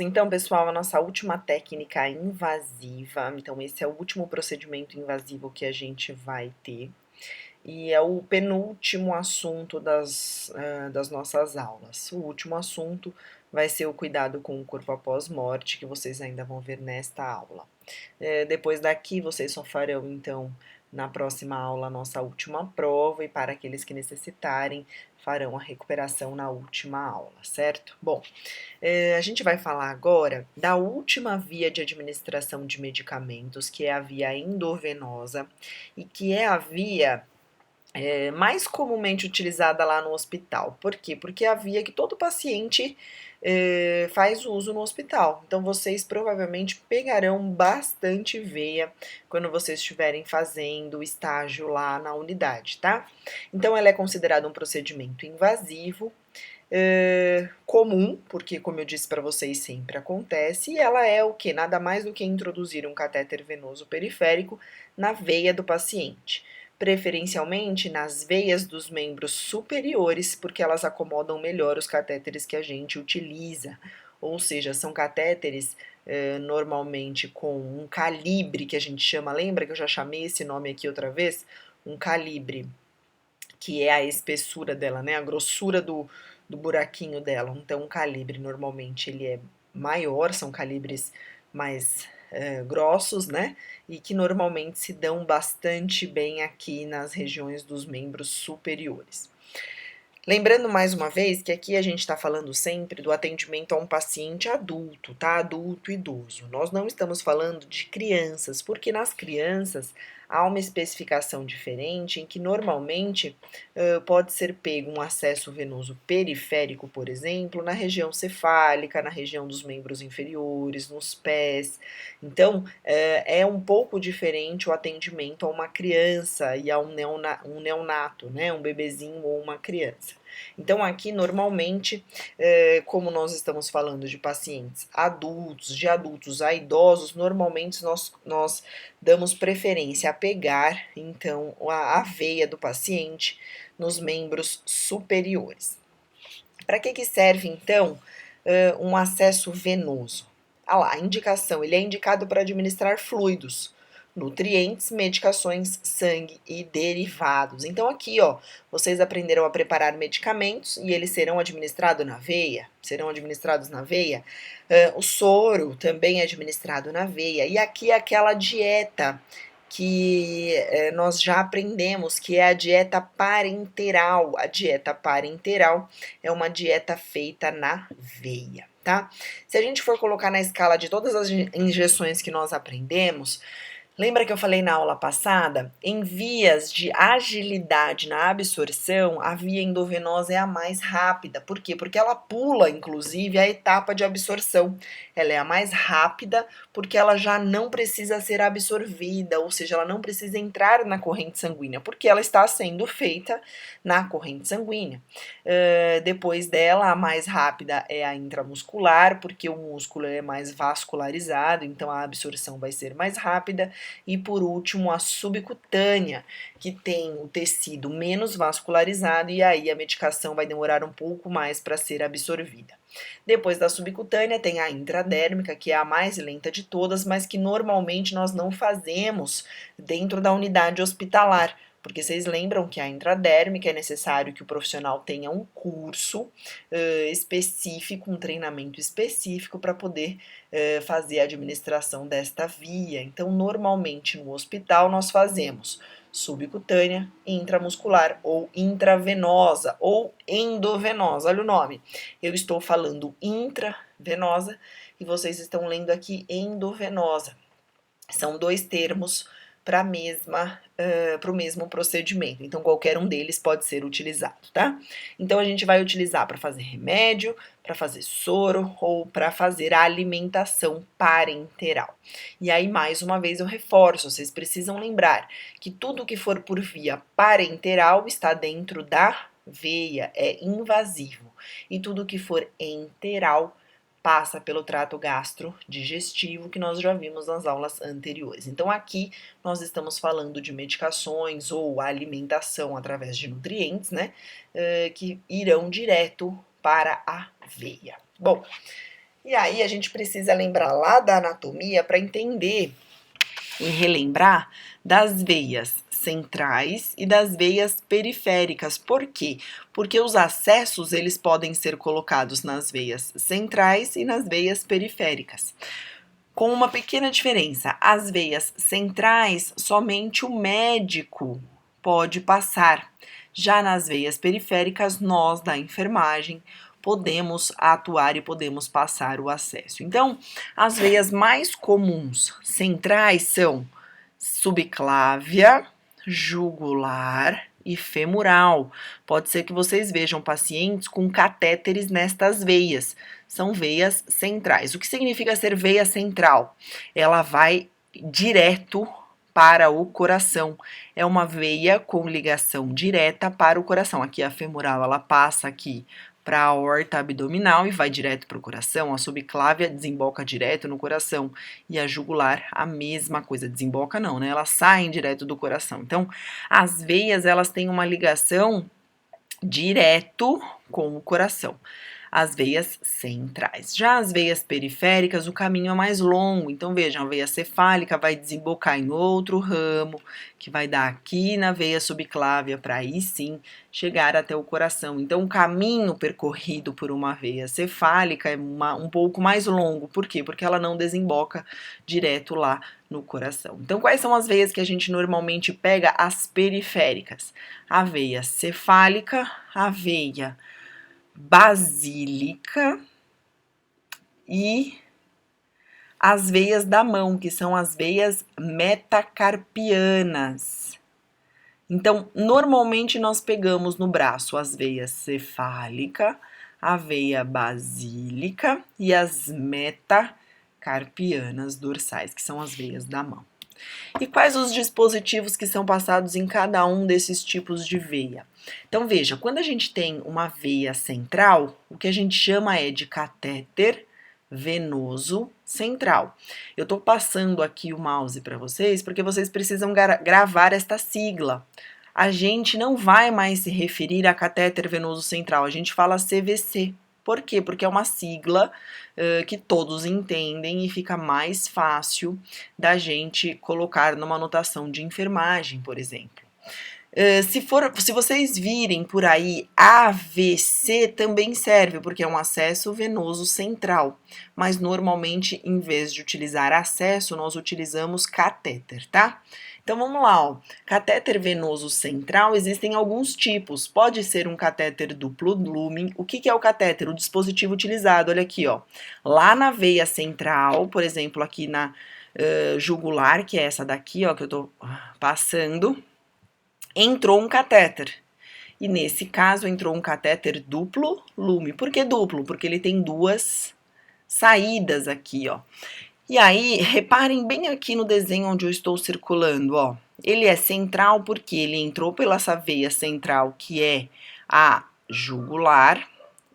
Então, pessoal, a nossa última técnica invasiva. Então, esse é o último procedimento invasivo que a gente vai ter. E é o penúltimo assunto das nossas aulas. O último assunto vai ser o cuidado com o corpo após morte, que vocês ainda vão ver nesta aula. Depois daqui, vocês só farão, então, na próxima aula, a nossa última prova, e para aqueles que necessitarem, farão a recuperação na última aula, certo? Bom, a gente vai falar agora da última via de administração de medicamentos, que é a via endovenosa, e que é a via mais comumente utilizada lá no hospital. Por quê? Porque é a via que todo paciente faz uso no hospital. Então, vocês provavelmente pegarão bastante veia quando vocês estiverem fazendo estágio lá na unidade, tá? Então, ela é considerada um procedimento invasivo, comum, porque, como eu disse para vocês, sempre acontece, e ela é o que? Nada mais do que introduzir um catéter venoso periférico na veia do paciente, preferencialmente nas veias dos membros superiores, porque elas acomodam melhor os catéteres que a gente utiliza, ou seja, são catéteres normalmente com um calibre que a gente chama, lembra que eu já chamei esse nome aqui outra vez? Um calibre, que é a espessura dela, né, a grossura do buraquinho dela. Então, o calibre normalmente ele é maior, são calibres mais grossos, né, e que normalmente se dão bastante bem aqui nas regiões dos membros superiores. Lembrando mais uma vez que aqui a gente está falando sempre do atendimento a um paciente adulto, tá? Adulto, idoso. Nós não estamos falando de crianças, porque nas crianças há uma especificação diferente em que normalmente pode ser pego um acesso venoso periférico, por exemplo, na região cefálica, na região dos membros inferiores, nos pés. Então, é um pouco diferente o atendimento a uma criança e a um neonato, né? Um bebezinho ou uma criança. Então, aqui, normalmente, como nós estamos falando de pacientes adultos, de adultos a idosos, normalmente nós damos preferência a pegar, então, a veia do paciente nos membros superiores. Para que serve, então, um acesso venoso? Ah lá, a indicação, ele é indicado para administrar fluidos, nutrientes, medicações, sangue e derivados. Então aqui, ó, vocês aprenderam a preparar medicamentos e eles serão administrados na veia, o soro também é administrado na veia. E aqui é aquela dieta que nós já aprendemos, que é a dieta parenteral. A dieta parenteral é uma dieta feita na veia, tá? Se a gente for colocar na escala de todas as injeções que nós aprendemos, lembra que eu falei na aula passada? Em vias de agilidade na absorção, a via endovenosa é a mais rápida. Por quê? Porque ela pula, inclusive, a etapa de absorção. Ela é a mais rápida porque ela já não precisa ser absorvida, ou seja, ela não precisa entrar na corrente sanguínea, porque ela está sendo feita na corrente sanguínea. Depois dela, a mais rápida é a intramuscular, porque o músculo é mais vascularizado, então a absorção vai ser mais rápida. E por último, a subcutânea, que tem o tecido menos vascularizado e aí a medicação vai demorar um pouco mais para ser absorvida. Depois da subcutânea tem a intradérmica, que é a mais lenta de todas, mas que normalmente nós não fazemos dentro da unidade hospitalar. Porque vocês lembram que a intradérmica é necessário que o profissional tenha um curso específico, um treinamento específico para poder fazer a administração desta via. Então, normalmente no hospital nós fazemos subcutânea, intramuscular ou intravenosa ou endovenosa. Olha o nome. Eu estou falando intravenosa e vocês estão lendo aqui endovenosa. São dois termos para o mesmo procedimento. Então, qualquer um deles pode ser utilizado, tá? Então, a gente vai utilizar para fazer remédio, para fazer soro ou para fazer a alimentação parenteral. E aí, mais uma vez, eu reforço, vocês precisam lembrar que tudo que for por via parenteral está dentro da veia, é invasivo. E tudo que for enteral passa pelo trato gastrodigestivo, que nós já vimos nas aulas anteriores. Então, aqui nós estamos falando de medicações ou alimentação através de nutrientes, né, que irão direto para a veia. Bom, E aí a gente precisa lembrar lá da anatomia para entender e relembrar das veias centrais e das veias periféricas. Por quê? Porque os acessos eles podem ser colocados nas veias centrais e nas veias periféricas. Com uma pequena diferença, as veias centrais somente o médico pode passar. Já nas veias periféricas, nós da enfermagem podemos atuar e podemos passar o acesso. Então, as veias mais comuns centrais são subclávia, jugular e femoral. Pode ser que vocês vejam pacientes com catéteres nestas veias. São veias centrais. O que significa ser veia central? Ela vai direto para o coração. É uma veia com ligação direta para o coração. Aqui a femoral, ela passa aqui para a aorta abdominal e vai direto para o coração. A subclávia desemboca direto no coração e a jugular a mesma coisa, desemboca não, né? Elas saem direto do coração. Então, as veias elas têm uma ligação direto com o coração. As veias centrais. Já as veias periféricas, o caminho é mais longo. Então, vejam, a veia cefálica vai desembocar em outro ramo, que vai dar aqui na veia subclávia, para aí sim chegar até o coração. Então, o caminho percorrido por uma veia cefálica é um pouco mais longo. Por quê? Porque ela não desemboca direto lá no coração. Então, quais são as veias que a gente normalmente pega? As periféricas. A veia cefálica, a veia basílica e as veias da mão, que são as veias metacarpianas. Então, normalmente nós pegamos no braço as veias cefálica, a veia basílica e as metacarpianas dorsais, que são as veias da mão. E quais os dispositivos que são passados em cada um desses tipos de veia? Então, veja, quando a gente tem uma veia central, o que a gente chama é de catéter venoso central. Eu estou passando aqui o mouse para vocês porque vocês precisam gravar esta sigla. A gente não vai mais se referir a catéter venoso central, a gente fala CVC. Por quê? Porque é uma sigla que todos entendem e fica mais fácil da gente colocar numa anotação de enfermagem, por exemplo. Se vocês virem por aí, AVC também serve, porque é um acesso venoso central. Mas normalmente, em vez de utilizar acesso, nós utilizamos catéter, tá? Então vamos lá, ó. Catéter venoso central, existem alguns tipos. Pode ser um catéter duplo lumen. O que é o catéter? O dispositivo utilizado, olha aqui, ó. Lá na veia central, por exemplo, aqui na jugular, que é essa daqui, ó, que eu tô passando, entrou um catéter. E nesse caso entrou um catéter duplo lume. Por que duplo? Porque ele tem duas saídas aqui, ó. E aí, reparem bem aqui no desenho onde eu estou circulando, ó. Ele é central porque ele entrou pela essa veia central, que é a jugular,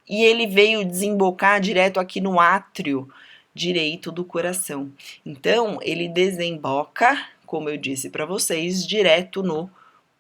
e ele veio desembocar direto aqui no átrio direito do coração. Então, ele desemboca, como eu disse para vocês, direto no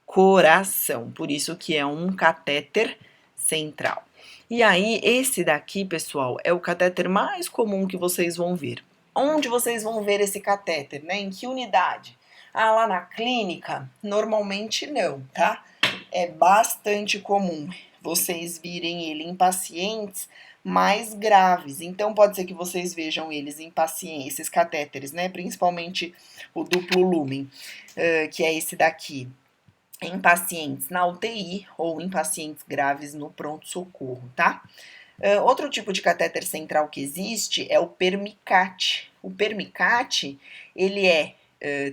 coração. Por isso que é um catéter central. E aí, esse daqui, pessoal, é o catéter mais comum que vocês vão ver. Onde vocês vão ver esse catéter, né? Em que unidade? Ah, lá na clínica? Normalmente não, tá? É bastante comum vocês virem ele em pacientes mais graves. Então, pode ser que vocês vejam eles em pacientes, esses catéteres, né? Principalmente o duplo lumen, que é esse daqui, em pacientes na UTI ou em pacientes graves no pronto-socorro, tá? Outro tipo de catéter central que existe é o permicate. O permicate, ele é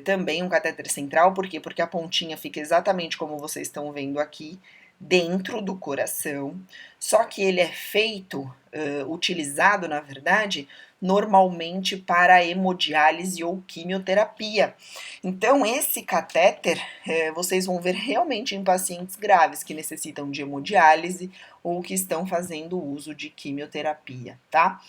também um catéter central, por quê? Porque a pontinha fica exatamente como vocês estão vendo aqui, dentro do coração, só que ele é feito, utilizado, na verdade, normalmente para hemodiálise ou quimioterapia. Então, esse catéter, vocês vão ver realmente em pacientes graves que necessitam de hemodiálise ou que estão fazendo uso de quimioterapia, tá?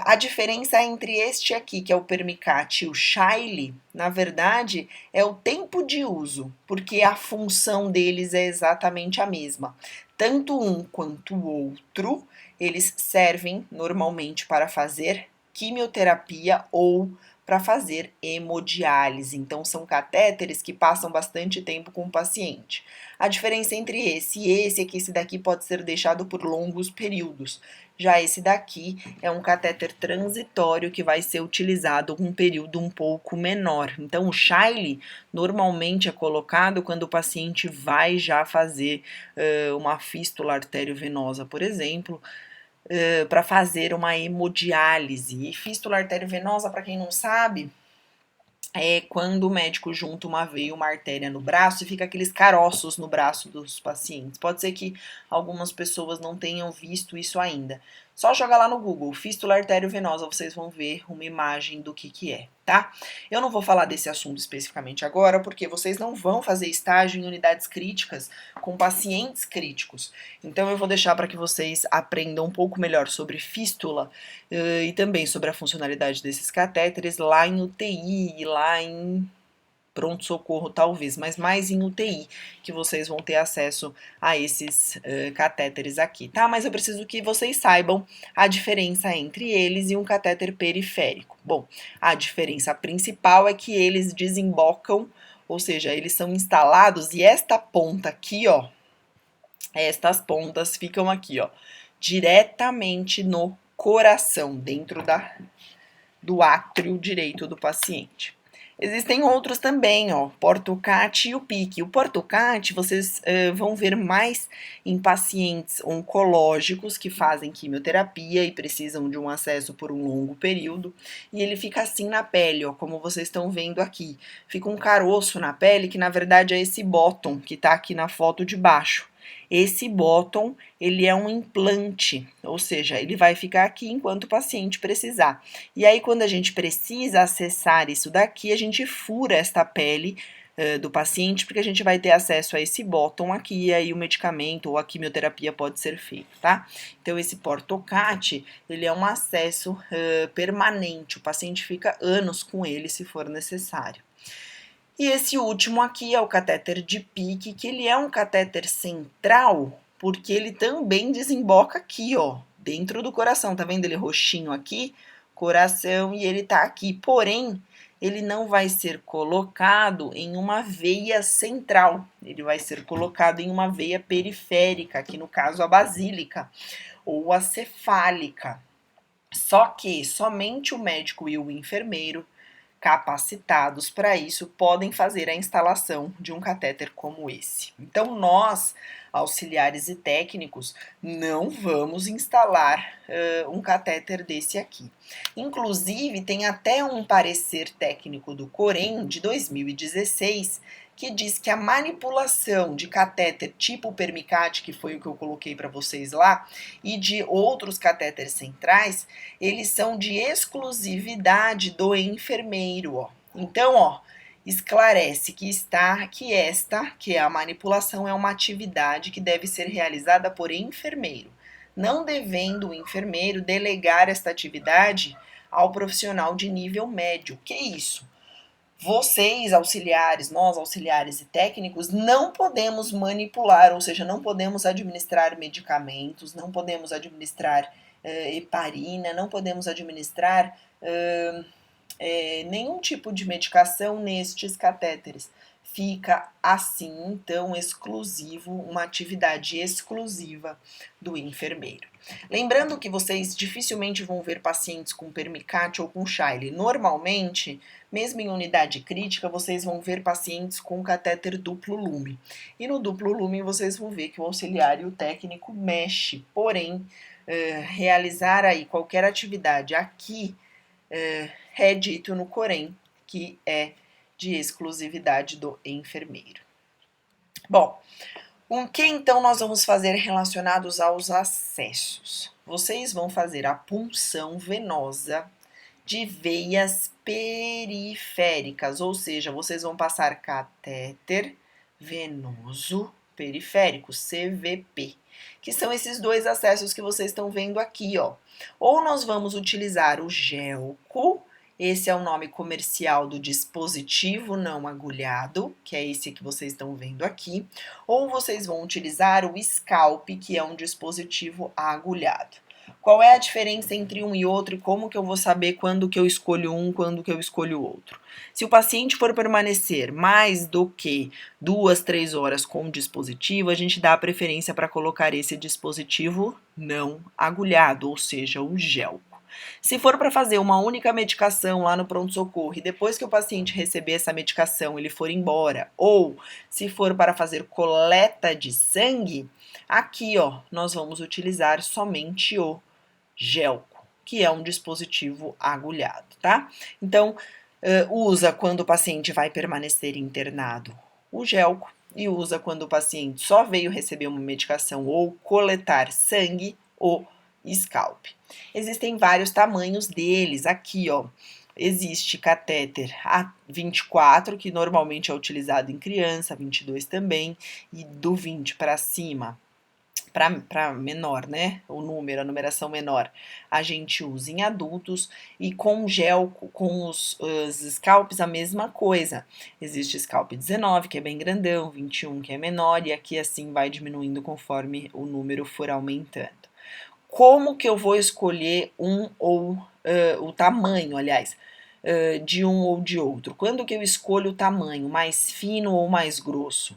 A diferença entre este aqui, que é o permicate, e o Shiley, na verdade, é o tempo de uso, porque a função deles é exatamente a mesma. Tanto um quanto o outro, eles servem normalmente para fazer quimioterapia ou para fazer hemodiálise. Então, são catéteres que passam bastante tempo com o paciente. A diferença entre esse e esse é que esse daqui pode ser deixado por longos períodos. Já esse daqui é um catéter transitório que vai ser utilizado um período um pouco menor. Então, o Shiley normalmente é colocado quando o paciente vai já fazer uma fístula arteriovenosa, por exemplo, para fazer uma hemodiálise. E fístula arteriovenosa, para quem não sabe, é quando o médico junta uma veia e uma artéria no braço e fica aqueles caroços no braço dos pacientes. Pode ser que algumas pessoas não tenham visto isso ainda. Só jogar lá no Google, fístula arteriovenosa, vocês vão ver uma imagem do que é, tá? Eu não vou falar desse assunto especificamente agora, porque vocês não vão fazer estágio em unidades críticas com pacientes críticos. Então eu vou deixar para que vocês aprendam um pouco melhor sobre fístula e também sobre a funcionalidade desses catéteres lá em UTI e lá em pronto-socorro talvez, mas mais em UTI que vocês vão ter acesso a esses catéteres aqui, tá? Mas eu preciso que vocês saibam a diferença entre eles e um catéter periférico. Bom, a diferença principal é que eles desembocam, ou seja, eles são instalados e esta ponta aqui, ó, estas pontas ficam aqui, ó, diretamente no coração, dentro do átrio direito do paciente. Existem outros também, ó, Porto-CAT e o PIC. O Porto-CAT vocês vão ver mais em pacientes oncológicos que fazem quimioterapia e precisam de um acesso por um longo período. E ele fica assim na pele, ó, como vocês estão vendo aqui. Fica um caroço na pele que na verdade é esse bottom que tá aqui na foto de baixo. Esse bottom, ele é um implante, ou seja, ele vai ficar aqui enquanto o paciente precisar. E aí, quando a gente precisa acessar isso daqui, a gente fura esta pele do paciente, porque a gente vai ter acesso a esse bottom aqui, e aí o medicamento ou a quimioterapia pode ser feito, tá? Então, esse Porto-CAT, ele é um acesso permanente, o paciente fica anos com ele, se for necessário. E esse último aqui é o catéter de PIC, que ele é um catéter central, porque ele também desemboca aqui, ó, dentro do coração. Tá vendo ele roxinho aqui? Coração, e ele tá aqui. Porém, ele não vai ser colocado em uma veia central. Ele vai ser colocado em uma veia periférica, aqui no caso a basílica ou a cefálica. Só que somente o médico e o enfermeiro capacitados para isso podem fazer a instalação de um catéter como esse. Então, nós, auxiliares e técnicos, não vamos instalar um catéter desse aqui. Inclusive, tem até um parecer técnico do Corém de 2016 que diz que a manipulação de catéter tipo Permicat, que foi o que eu coloquei para vocês lá, e de outros catéteres centrais, eles são de exclusividade do enfermeiro, ó. Então, ó, esclarece que que é a manipulação, é uma atividade que deve ser realizada por enfermeiro, não devendo o enfermeiro delegar esta atividade ao profissional de nível médio. Que isso? Vocês, auxiliares, nós, auxiliares e técnicos, não podemos manipular, ou seja, não podemos administrar medicamentos, não podemos administrar heparina, não podemos administrar nenhum tipo de medicação nestes catéteres. Fica assim, então, exclusivo, uma atividade exclusiva do enfermeiro. Lembrando que vocês dificilmente vão ver pacientes com Permicat ou com Shiley. Normalmente, mesmo em unidade crítica, vocês vão ver pacientes com catéter duplo lume. E no duplo lume vocês vão ver que o auxiliar e o técnico mexe, porém, realizar aí qualquer atividade aqui é dito no Corém que é de exclusividade do enfermeiro. Bom, o que então nós vamos fazer relacionados aos acessos? Vocês vão fazer a punção venosa de veias periféricas, ou seja, vocês vão passar catéter venoso periférico, CVP, que são esses dois acessos que vocês estão vendo aqui, ó. Ou nós vamos utilizar o Gelco, esse é o nome comercial do dispositivo não agulhado, que é esse que vocês estão vendo aqui, ou vocês vão utilizar o Scalp, que é um dispositivo agulhado. Qual é a diferença entre um e outro e como que eu vou saber quando que eu escolho um, quando que eu escolho o outro? Se o paciente for permanecer mais do que 2, 3 horas com o dispositivo, a gente dá a preferência para colocar esse dispositivo não agulhado, ou seja, o gel. Se for para fazer uma única medicação lá no pronto-socorro e depois que o paciente receber essa medicação ele for embora, ou se for para fazer coleta de sangue, aqui ó, nós vamos utilizar somente o gelco, que é um dispositivo agulhado, tá? Então, usa quando o paciente vai permanecer internado o gelco e usa quando o paciente só veio receber uma medicação ou coletar sangue, o scalp. Existem vários tamanhos deles, aqui ó, existe catéter A24, que normalmente é utilizado em criança, 22 também, e do 20 para cima, para menor, né? O número, a numeração menor, a gente usa em adultos e com gel, com os scalps, a mesma coisa. Existe scalp 19, que é bem grandão, 21, que é menor, e aqui assim vai diminuindo conforme o número for aumentando. Como que eu vou escolher um ou o tamanho, aliás, de um ou de outro? Quando que eu escolho o tamanho, mais fino ou mais grosso?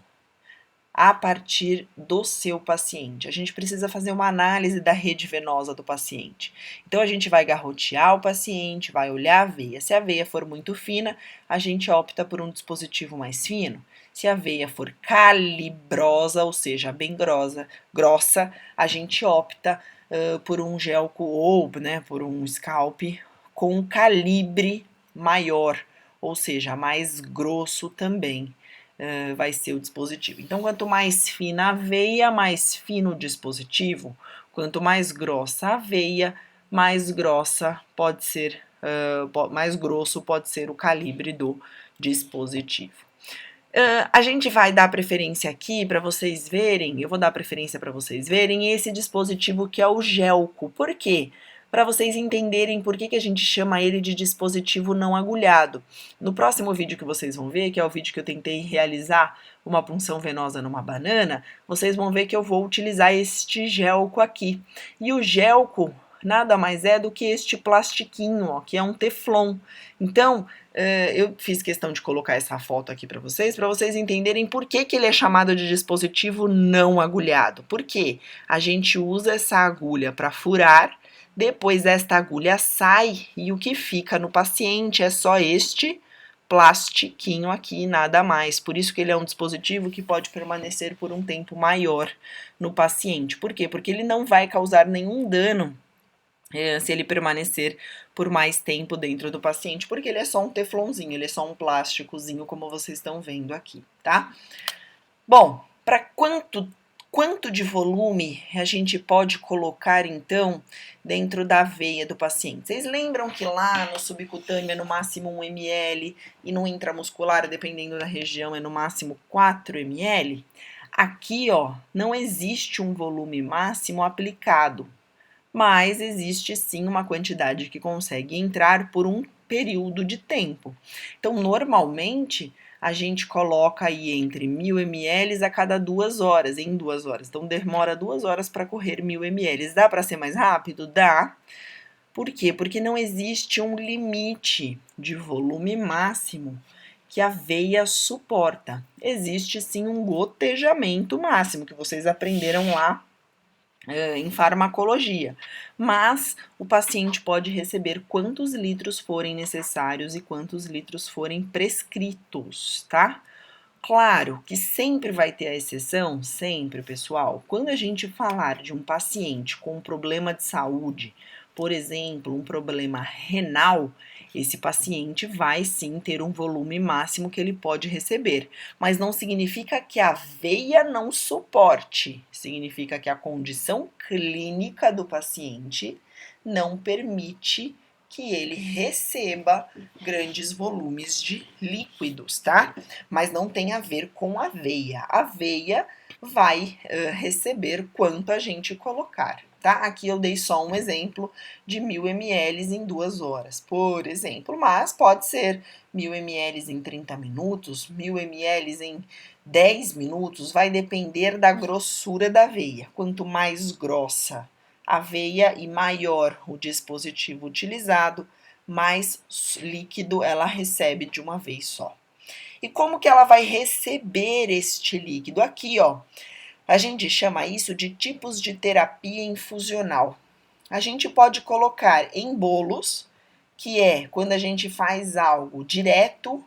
A partir do seu paciente. A gente precisa fazer uma análise da rede venosa do paciente. Então, a gente vai garrotear o paciente, vai olhar a veia. Se a veia for muito fina, a gente opta por um dispositivo mais fino. Se a veia for calibrosa, ou seja, bem grossa, a gente opta por um gelco ou por um scalp com um calibre maior, ou seja, mais grosso também. Vai ser o dispositivo. Então, quanto mais fina a veia, mais fino o dispositivo. Quanto mais grossa a veia, mais grossa pode ser, mais grosso pode ser o calibre do dispositivo. A gente vai dar preferência aqui para vocês verem, eu vou dar preferência para vocês verem esse dispositivo que é o gelco. Por quê? Para vocês entenderem por que a gente chama ele de dispositivo não agulhado. No próximo vídeo que vocês vão ver, que é o vídeo que eu tentei realizar uma punção venosa numa banana, vocês vão ver que eu vou utilizar este gelco aqui. E o gelco nada mais é do que este plastiquinho, ó, que é um teflon. Então, eu fiz questão de colocar essa foto aqui para vocês entenderem por que ele é chamado de dispositivo não agulhado. Por quê? A gente usa essa agulha para furar, depois esta agulha sai e o que fica no paciente é só este plastiquinho aqui, nada mais. Por isso que ele é um dispositivo que pode permanecer por um tempo maior no paciente. Por quê? Porque ele não vai causar nenhum dano se ele permanecer por mais tempo dentro do paciente, porque ele é só um teflonzinho, ele é só um plásticozinho, como vocês estão vendo aqui, tá? Bom, para quanto de volume a gente pode colocar, então, dentro da veia do paciente? Vocês lembram que lá no subcutâneo é no máximo 1 ml e no intramuscular, dependendo da região, é no máximo 4 ml? Aqui, ó, não existe um volume máximo aplicado, mas existe sim uma quantidade que consegue entrar por um período de tempo. Então, normalmente, a gente coloca aí entre 1000 ml a cada 2 horas, em 2 horas. Então, demora 2 horas para correr 1000 ml. Dá para ser mais rápido? Dá. Por quê? Porque não existe um limite de volume máximo que a veia suporta. Existe sim um gotejamento máximo, que vocês aprenderam lá em farmacologia, mas o paciente pode receber quantos litros forem necessários e quantos litros forem prescritos, tá? Claro que sempre vai ter a exceção, sempre, pessoal. Quando a gente falar de um paciente com um problema de saúde, por exemplo, um problema renal, esse paciente vai sim ter um volume máximo que ele pode receber, mas não significa que a veia não suporte, significa que a condição clínica do paciente não permite que ele receba grandes volumes de líquidos, tá? Mas não tem a ver com a veia. A veia vai receber quanto a gente colocar, tá? Aqui eu dei só um exemplo de 1000 ml em 2 horas, por exemplo, mas pode ser 1000 ml em 30 minutos, 1000 ml em 10 minutos, vai depender da grossura da veia. Quanto mais grossa aveia e maior o dispositivo utilizado, mais líquido ela recebe de uma vez só. E como que ela vai receber este líquido? Aqui, ó, a gente chama isso de tipos de terapia infusional. A gente pode colocar em bolos, que é quando a gente faz algo direto,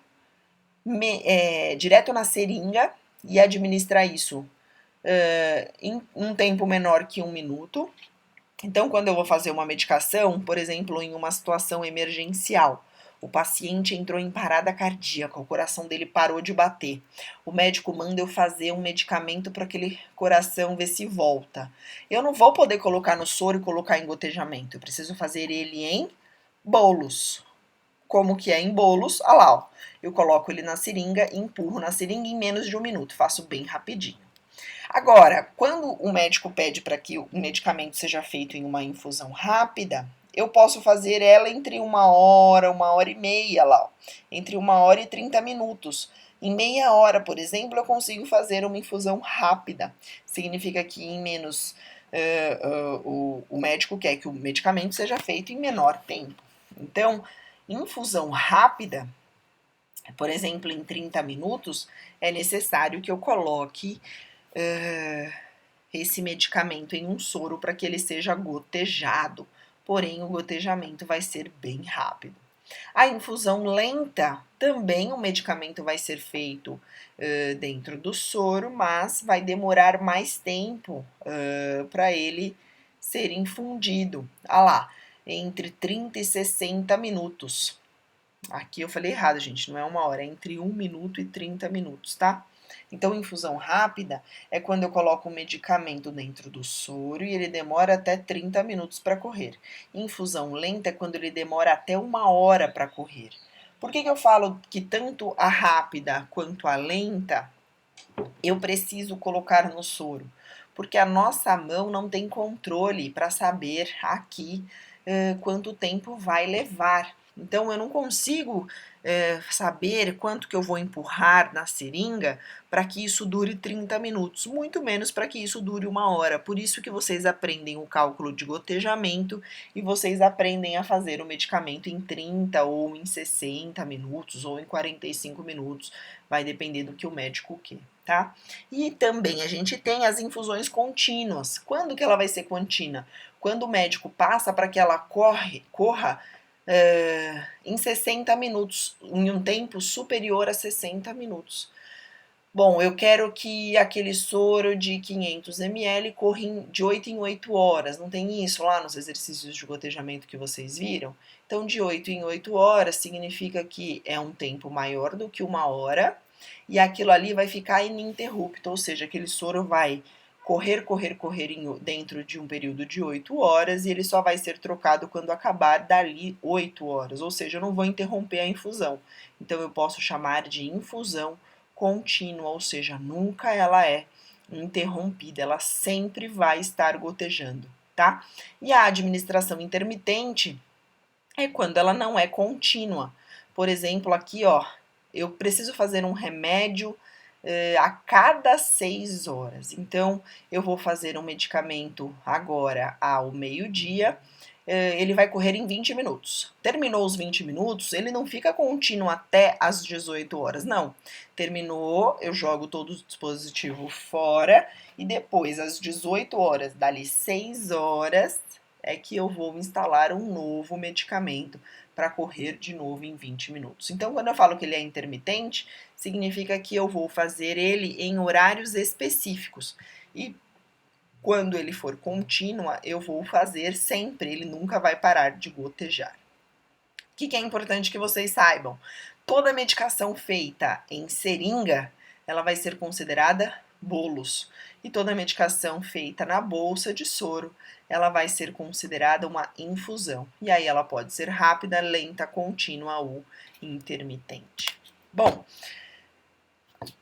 direto na seringa e administra isso em um tempo menor que 1 minuto. Então, quando eu vou fazer uma medicação, por exemplo, em uma situação emergencial, o paciente entrou em parada cardíaca, o coração dele parou de bater. O médico manda eu fazer um medicamento para aquele coração ver se volta. Eu não vou poder colocar no soro e colocar em gotejamento. Eu preciso fazer ele em bolos. Como que é em bolos? Olha lá, ó. Eu coloco ele na seringa e empurro na seringa em menos de 1 minuto. Faço bem rapidinho. Agora, quando o médico pede para que o medicamento seja feito em uma infusão rápida, eu posso fazer ela entre 1 hora e meia lá, ó, entre 1 hora e 30 minutos. Em meia hora, por exemplo, eu consigo fazer uma infusão rápida. Significa que em menos o médico quer que o medicamento seja feito em menor tempo. Então, infusão rápida, por exemplo, em 30 minutos, é necessário que eu coloque esse medicamento em um soro para que ele seja gotejado, porém o gotejamento vai ser bem rápido. A infusão lenta, também o medicamento vai ser feito dentro do soro, mas vai demorar mais tempo para ele ser infundido. Ah lá, entre 30 e 60 minutos. Aqui eu falei errado, gente, não é 1 hora, é entre 1 minuto e 30 minutos, tá? Então, infusão rápida é quando eu coloco o medicamento dentro do soro e ele demora até 30 minutos para correr. Infusão lenta é quando ele demora até 1 hora para correr. Por que eu falo que tanto a rápida quanto a lenta eu preciso colocar no soro? Porque a nossa mão não tem controle para saber aqui quanto tempo vai levar. Então, eu não consigo saber quanto que eu vou empurrar na seringa para que isso dure 30 minutos, muito menos para que isso dure 1 hora. Por isso que vocês aprendem o cálculo de gotejamento e vocês aprendem a fazer o medicamento em 30 ou em 60 minutos ou em 45 minutos, vai depender do que o médico quer, tá? E também a gente tem as infusões contínuas. Quando que ela vai ser contínua? Quando o médico passa para que ela corra em 60 minutos, em um tempo superior a 60 minutos. Bom, eu quero que aquele soro de 500 ml corra de 8 em 8 horas. Não tem isso lá nos exercícios de gotejamento que vocês viram? Então, de 8 em 8 horas significa que é um tempo maior do que 1 hora e aquilo ali vai ficar ininterrupto, ou seja, aquele soro vai correr dentro de um período de 8 horas e ele só vai ser trocado quando acabar dali 8 horas, ou seja, eu não vou interromper a infusão. Então, eu posso chamar de infusão contínua, ou seja, nunca ela é interrompida, ela sempre vai estar gotejando, tá? E a administração intermitente é quando ela não é contínua. Por exemplo, aqui, ó, eu preciso fazer um remédio a cada 6 horas. Então, eu vou fazer um medicamento agora ao meio-dia, ele vai correr em 20 minutos. Terminou os 20 minutos, ele não fica contínuo até as 18 horas, não. Terminou, eu jogo todo o dispositivo fora e depois, às 18 horas, dali 6 horas, é que eu vou instalar um novo medicamento para correr de novo em 20 minutos. Então, quando eu falo que ele é intermitente, significa que eu vou fazer ele em horários específicos. E quando ele for contínua, eu vou fazer sempre, ele nunca vai parar de gotejar. O que é importante que vocês saibam? Toda medicação feita em seringa, ela vai ser considerada bolos. E toda medicação feita na bolsa de soro, ela vai ser considerada uma infusão. E aí ela pode ser rápida, lenta, contínua ou intermitente. Bom,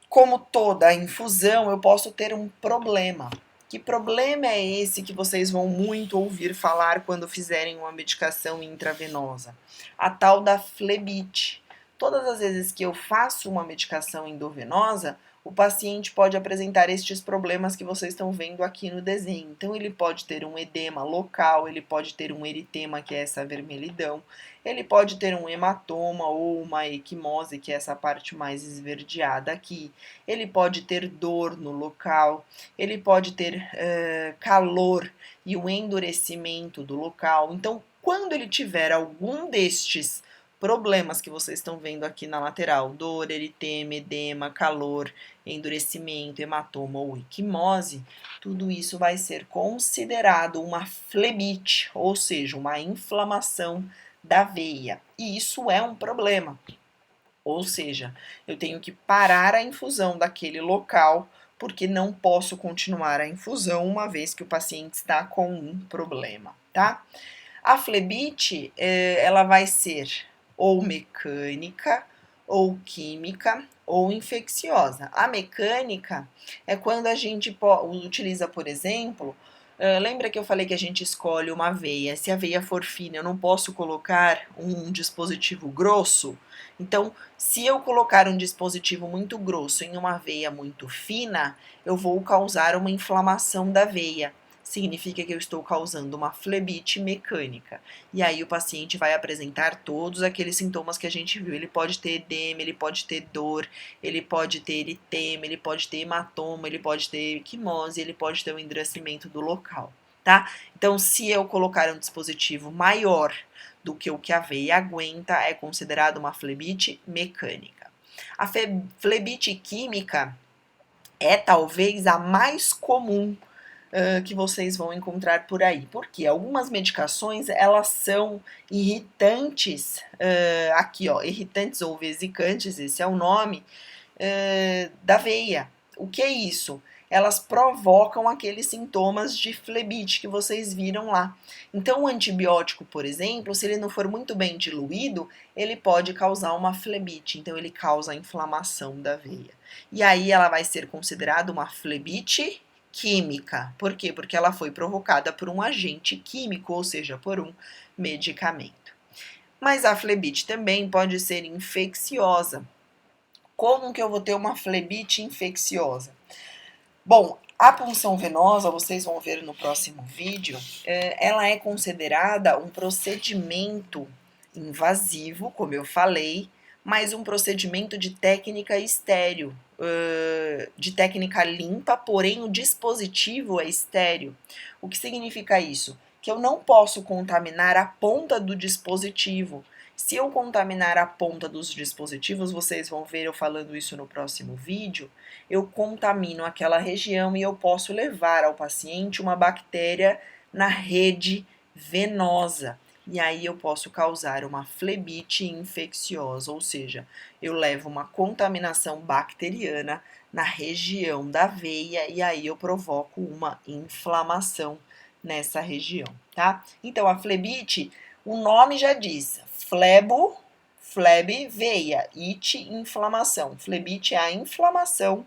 como toda infusão, eu posso ter um problema. Que problema é esse que vocês vão muito ouvir falar quando fizerem uma medicação intravenosa? A tal da flebite. Todas as vezes que eu faço uma medicação endovenosa, o paciente pode apresentar estes problemas que vocês estão vendo aqui no desenho. Então, ele pode ter um edema local, ele pode ter um eritema, que é essa vermelhidão, ele pode ter um hematoma ou uma equimose, que é essa parte mais esverdeada aqui, ele pode ter dor no local, ele pode ter calor e o endurecimento do local. Então, quando ele tiver algum destes problemas que vocês estão vendo aqui na lateral, dor, eritema, edema, calor, endurecimento, hematoma ou equimose, tudo isso vai ser considerado uma flebite, ou seja, uma inflamação da veia. E isso é um problema. Ou seja, eu tenho que parar a infusão daquele local, porque não posso continuar a infusão uma vez que o paciente está com um problema, tá? A flebite, ela vai ser ou mecânica, ou química, ou infecciosa. A mecânica é quando a gente utiliza, por exemplo, lembra que eu falei que a gente escolhe uma veia? Se a veia for fina, eu não posso colocar um dispositivo grosso. Então, se eu colocar um dispositivo muito grosso em uma veia muito fina, eu vou causar uma inflamação da veia. Significa que eu estou causando uma flebite mecânica. E aí o paciente vai apresentar todos aqueles sintomas que a gente viu. Ele pode ter edema, ele pode ter dor, ele pode ter eritema, ele pode ter hematoma, ele pode ter equimose, ele pode ter o endurecimento do local, tá? Então, se eu colocar um dispositivo maior do que o que a veia aguenta, é considerado uma flebite mecânica. A flebite química é talvez a mais comum que vocês vão encontrar por aí. Porque algumas medicações, elas são irritantes, aqui ó, irritantes ou vesicantes, esse é o nome, da veia. O que é isso? Elas provocam aqueles sintomas de flebite que vocês viram lá. Então, o antibiótico, por exemplo, se ele não for muito bem diluído, ele pode causar uma flebite, então ele causa a inflamação da veia. E aí ela vai ser considerada uma flebite química. Por quê? Porque ela foi provocada por um agente químico, ou seja, por um medicamento. Mas a flebite também pode ser infecciosa. Como que eu vou ter uma flebite infecciosa? Bom, a punção venosa, vocês vão ver no próximo vídeo, ela é considerada um procedimento invasivo, como eu falei, mas um procedimento de técnica estéreo, de técnica limpa, porém o dispositivo é estéreo. O que significa isso? Que eu não posso contaminar a ponta do dispositivo. Se eu contaminar a ponta dos dispositivos, vocês vão ver eu falando isso no próximo vídeo, eu contamino aquela região e eu posso levar ao paciente uma bactéria na rede venosa. E aí eu posso causar uma flebite infecciosa, ou seja, eu levo uma contaminação bacteriana na região da veia e aí eu provoco uma inflamação nessa região, tá? Então a flebite, o nome já diz, flebe, veia, ite, inflamação. Flebite é a inflamação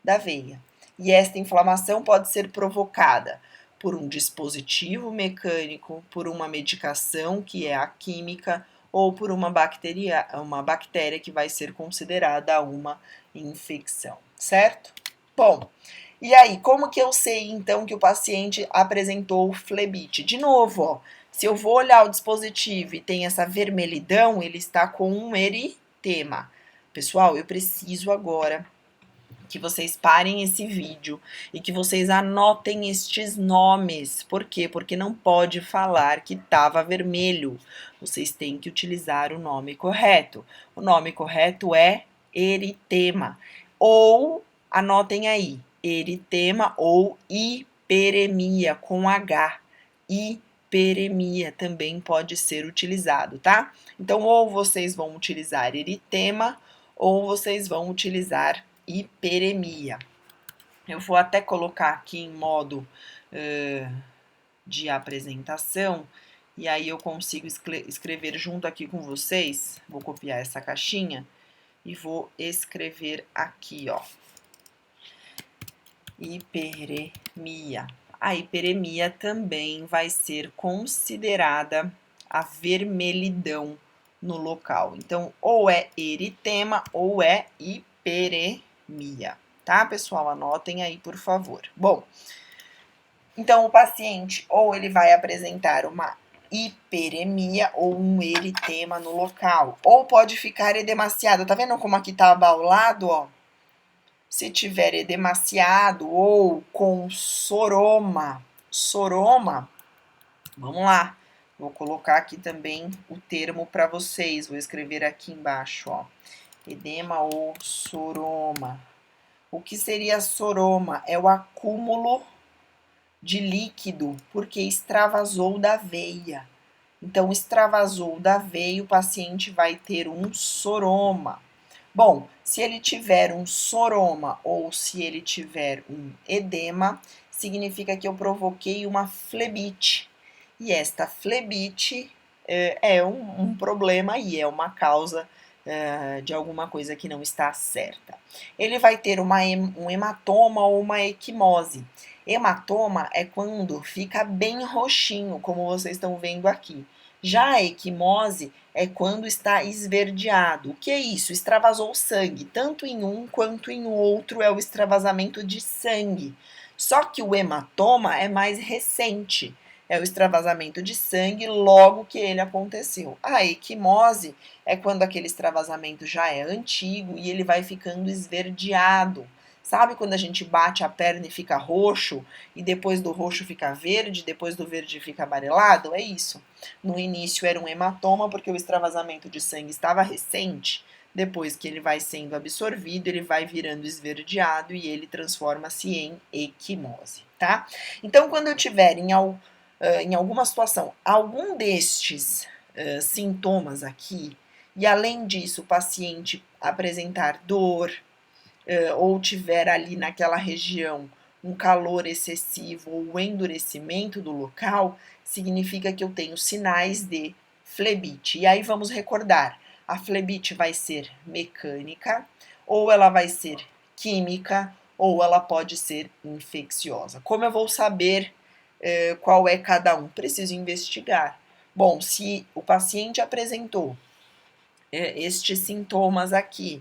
da veia. E esta inflamação pode ser provocada por um dispositivo mecânico, por uma medicação, que é a química, ou por uma bactéria que vai ser considerada uma infecção, certo? Bom, e aí, como que eu sei então que o paciente apresentou flebite? De novo, ó, se eu vou olhar o dispositivo e tem essa vermelhidão, ele está com um eritema. Pessoal, eu preciso agora que vocês parem esse vídeo e que vocês anotem estes nomes. Por quê? Porque não pode falar que estava vermelho. Vocês têm que utilizar o nome correto. O nome correto é eritema. Ou, anotem aí, eritema ou hiperemia com H. Hiperemia também pode ser utilizado, tá? Então, ou vocês vão utilizar eritema ou vocês vão utilizar hiperemia. Eu vou até colocar aqui em modo de apresentação e aí eu consigo escrever junto aqui com vocês. Vou copiar essa caixinha e vou escrever aqui, ó. Hiperemia. A hiperemia também vai ser considerada a vermelhidão no local. Então, ou é eritema ou é hiperemia. tá, pessoal? Anotem aí, por favor. Bom, então o paciente ou ele vai apresentar uma hiperemia ou um eritema no local, ou pode ficar edemaciado. Tá vendo como aqui tá abaulado, ó? Se tiver edemaciado ou com soroma, vamos lá. Vou colocar aqui também o termo para vocês. Vou escrever aqui embaixo, ó. Edema ou soroma. O que seria soroma? É o acúmulo de líquido, porque extravasou da veia. Então, extravasou da veia, o paciente vai ter um soroma. Bom, se ele tiver um soroma ou se ele tiver um edema, significa que eu provoquei uma flebite. E esta flebite é um problema e é uma causa de alguma coisa que não está certa. Ele vai ter um hematoma ou uma equimose. Hematoma é quando fica bem roxinho, como vocês estão vendo aqui. Já a equimose é quando está esverdeado. O que é isso? Extravasou sangue. Tanto em um quanto em outro é o extravasamento de sangue. Só que o hematoma é mais recente. É o extravasamento de sangue logo que ele aconteceu. A equimose é quando aquele extravasamento já é antigo e ele vai ficando esverdeado. Sabe quando a gente bate a perna e fica roxo, e depois do roxo fica verde, depois do verde fica amarelado? É isso. No início era um hematoma porque o extravasamento de sangue estava recente. Depois que ele vai sendo absorvido, ele vai virando esverdeado e ele transforma-se em equimose, tá? Então, quando eu tiver em alguma situação algum destes sintomas aqui, e além disso o paciente apresentar dor, ou tiver ali naquela região um calor excessivo ou endurecimento do local, significa que eu tenho sinais de flebite. E aí vamos recordar, a flebite vai ser mecânica, ou ela vai ser química, ou ela pode ser infecciosa. Como eu vou saber qual é cada um? Preciso investigar. Bom, se o paciente apresentou estes sintomas aqui,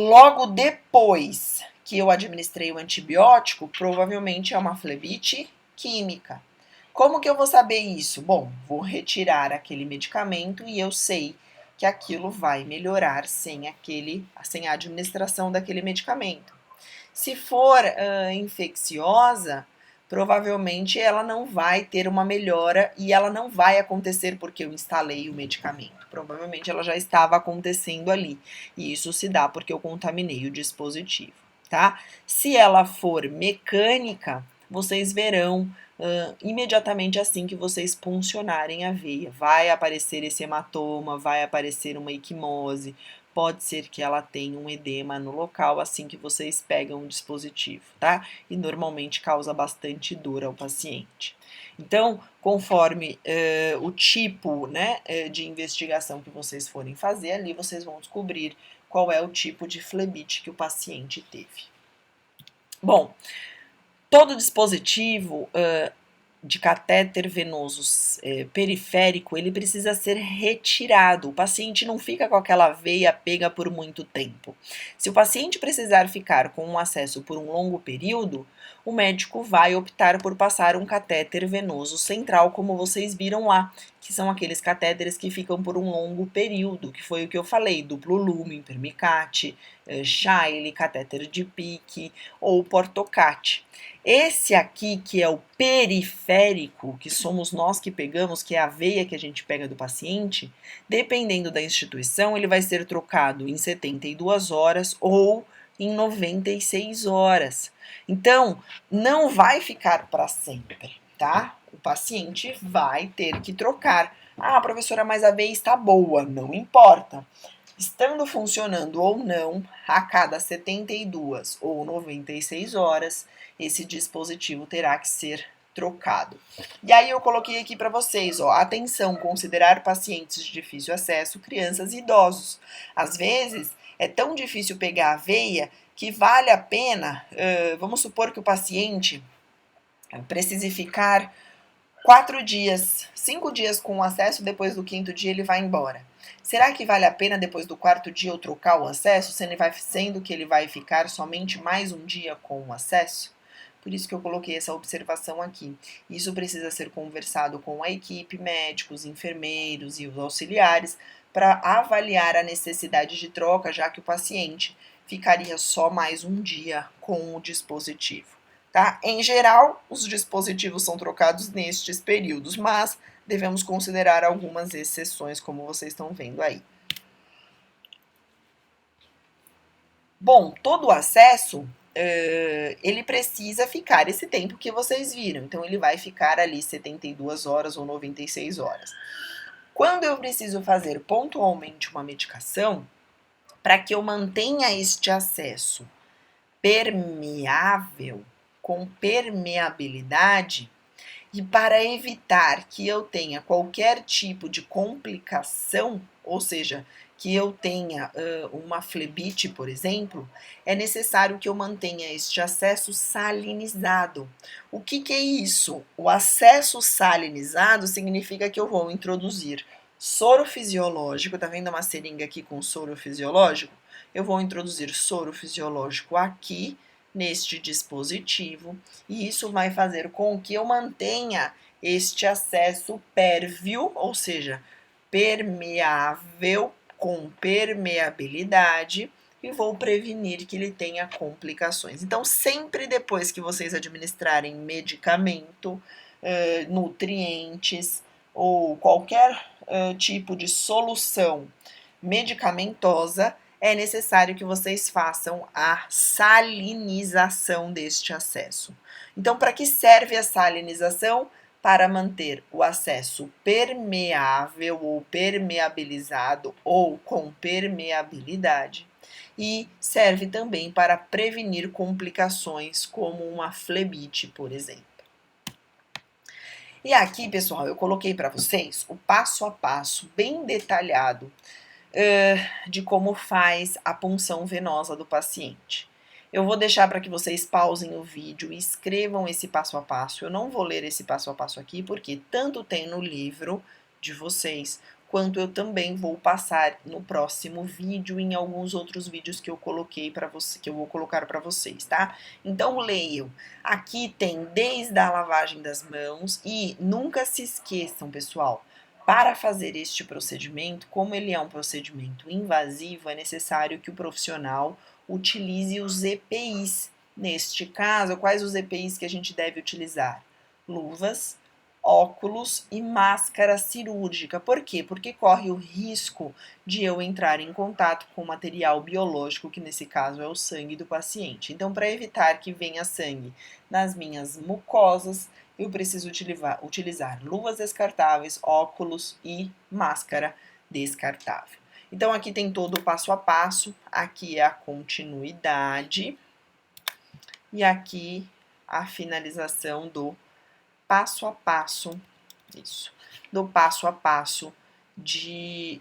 logo depois que eu administrei o antibiótico, provavelmente é uma flebite química. Como que eu vou saber isso? Bom, vou retirar aquele medicamento e eu sei que aquilo vai melhorar sem a administração daquele medicamento. Se for infecciosa, provavelmente ela não vai ter uma melhora e ela não vai acontecer porque eu instalei o medicamento. Provavelmente ela já estava acontecendo ali. E isso se dá porque eu contaminei o dispositivo, tá? Se ela for mecânica, vocês verão imediatamente assim que vocês puncionarem a veia. Vai aparecer esse hematoma, vai aparecer uma equimose, pode ser que ela tenha um edema no local assim que vocês pegam o dispositivo, tá? E normalmente causa bastante dor ao paciente. Então, conforme o tipo, né, de investigação que vocês forem fazer ali, vocês vão descobrir qual é o tipo de flebite que o paciente teve. Bom, todo dispositivo de catéter venoso periférico, ele precisa ser retirado. O paciente não fica com aquela veia pega por muito tempo. Se o paciente precisar ficar com um acesso por um longo período, o médico vai optar por passar um catéter venoso central, como vocês viram lá, que são aqueles catéteres que ficam por um longo período, que foi o que eu falei, duplo lumen, Permicate, Chaille, catéter de Pique ou Portocate. Esse aqui, que é o periférico, que somos nós que pegamos, que é a veia que a gente pega do paciente, dependendo da instituição, ele vai ser trocado em 72 horas ou em 96 horas. Então, não vai ficar para sempre, tá? O paciente vai ter que trocar. Ah, professora, mas a veia está boa. Não importa. Estando funcionando ou não, a cada 72 ou 96 horas, esse dispositivo terá que ser trocado. E aí eu coloquei aqui para vocês, ó, atenção, considerar pacientes de difícil acesso, crianças e idosos. Às vezes, é tão difícil pegar a veia que vale a pena, vamos supor que o paciente precise ficar 4 dias, 5 dias com acesso, depois do 5º dia ele vai embora. Será que vale a pena depois do quarto dia eu trocar o acesso, sendo que ele vai ficar somente mais um dia com o acesso? Por isso que eu coloquei essa observação aqui. Isso precisa ser conversado com a equipe, médicos, enfermeiros e os auxiliares, para avaliar a necessidade de troca, já que o paciente ficaria só mais um dia com o dispositivo. Tá? Em geral, os dispositivos são trocados nestes períodos, mas devemos considerar algumas exceções, como vocês estão vendo aí. Bom, todo o acesso, ele precisa ficar esse tempo que vocês viram. Então, ele vai ficar ali 72 horas ou 96 horas. Quando eu preciso fazer pontualmente uma medicação, para que eu mantenha este acesso permeável, com permeabilidade, e para evitar que eu tenha qualquer tipo de complicação, ou seja, que eu tenha uma flebite, por exemplo, é necessário que eu mantenha este acesso salinizado. O que é isso? O acesso salinizado significa que eu vou introduzir soro fisiológico, tá vendo uma seringa aqui com soro fisiológico? Eu vou introduzir soro fisiológico aqui, neste dispositivo, e isso vai fazer com que eu mantenha este acesso pérvio, ou seja, permeável, com permeabilidade, e vou prevenir que ele tenha complicações. Então, sempre depois que vocês administrarem medicamento, nutrientes ou qualquer tipo de solução medicamentosa, é necessário que vocês façam a salinização deste acesso. Então, para que serve a salinização? Para manter o acesso permeável ou permeabilizado ou com permeabilidade, e serve também para prevenir complicações como uma flebite, por exemplo. E aqui, pessoal, eu coloquei para vocês o passo a passo bem detalhado de como faz a punção venosa do paciente. Eu vou deixar para que vocês pausem o vídeo e escrevam esse passo a passo. Eu não vou ler esse passo a passo aqui, porque tanto tem no livro de vocês, quanto eu também vou passar no próximo vídeo e em alguns outros vídeos que eu coloquei para você, que eu vou colocar para vocês, tá? Então leiam. Aqui tem desde a lavagem das mãos e nunca se esqueçam, pessoal. Para fazer este procedimento, como ele é um procedimento invasivo, é necessário que o profissional utilize os EPIs. Neste caso, quais os EPIs que a gente deve utilizar? Luvas, óculos e máscara cirúrgica. Por quê? Porque corre o risco de eu entrar em contato com material biológico, que nesse caso é o sangue do paciente. Então, para evitar que venha sangue nas minhas mucosas, eu preciso utilizar luvas descartáveis, óculos e máscara descartável. Então, aqui tem todo o passo a passo, aqui é a continuidade e aqui a finalização do passo a passo, do passo a passo de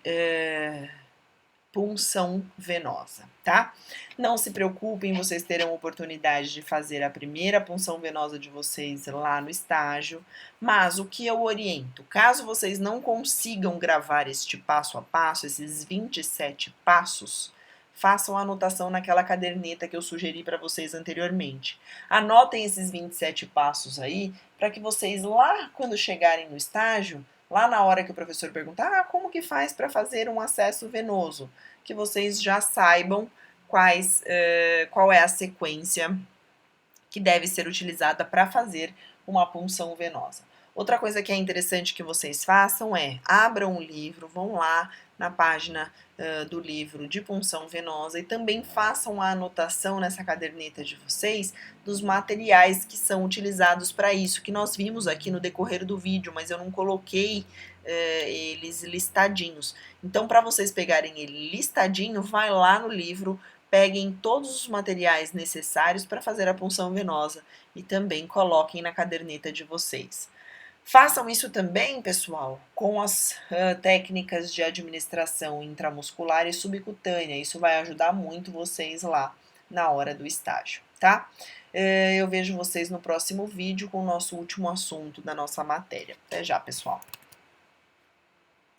punção venosa, tá? Não se preocupem, vocês terão oportunidade de fazer a primeira punção venosa de vocês lá no estágio, mas o que eu oriento, caso vocês não consigam gravar este passo a passo, esses 27 passos, façam a anotação naquela caderneta que eu sugeri para vocês anteriormente. Anotem esses 27 passos aí, para que vocês lá, quando chegarem no estágio, lá na hora que o professor perguntar, como que faz para fazer um acesso venoso? Que vocês já saibam qual é a sequência que deve ser utilizada para fazer uma punção venosa. Outra coisa que é interessante que vocês façam é, abram o livro, vão lá na página do livro de punção venosa e também façam a anotação nessa caderneta de vocês dos materiais que são utilizados para isso, que nós vimos aqui no decorrer do vídeo, mas eu não coloquei eles listadinhos. Então, para vocês pegarem ele listadinho, vai lá no livro, peguem todos os materiais necessários para fazer a punção venosa e também coloquem na caderneta de vocês. Façam isso também, pessoal, com as técnicas de administração intramuscular e subcutânea. Isso vai ajudar muito vocês lá na hora do estágio, tá? Eu vejo vocês no próximo vídeo com o nosso último assunto da nossa matéria. Até já, pessoal!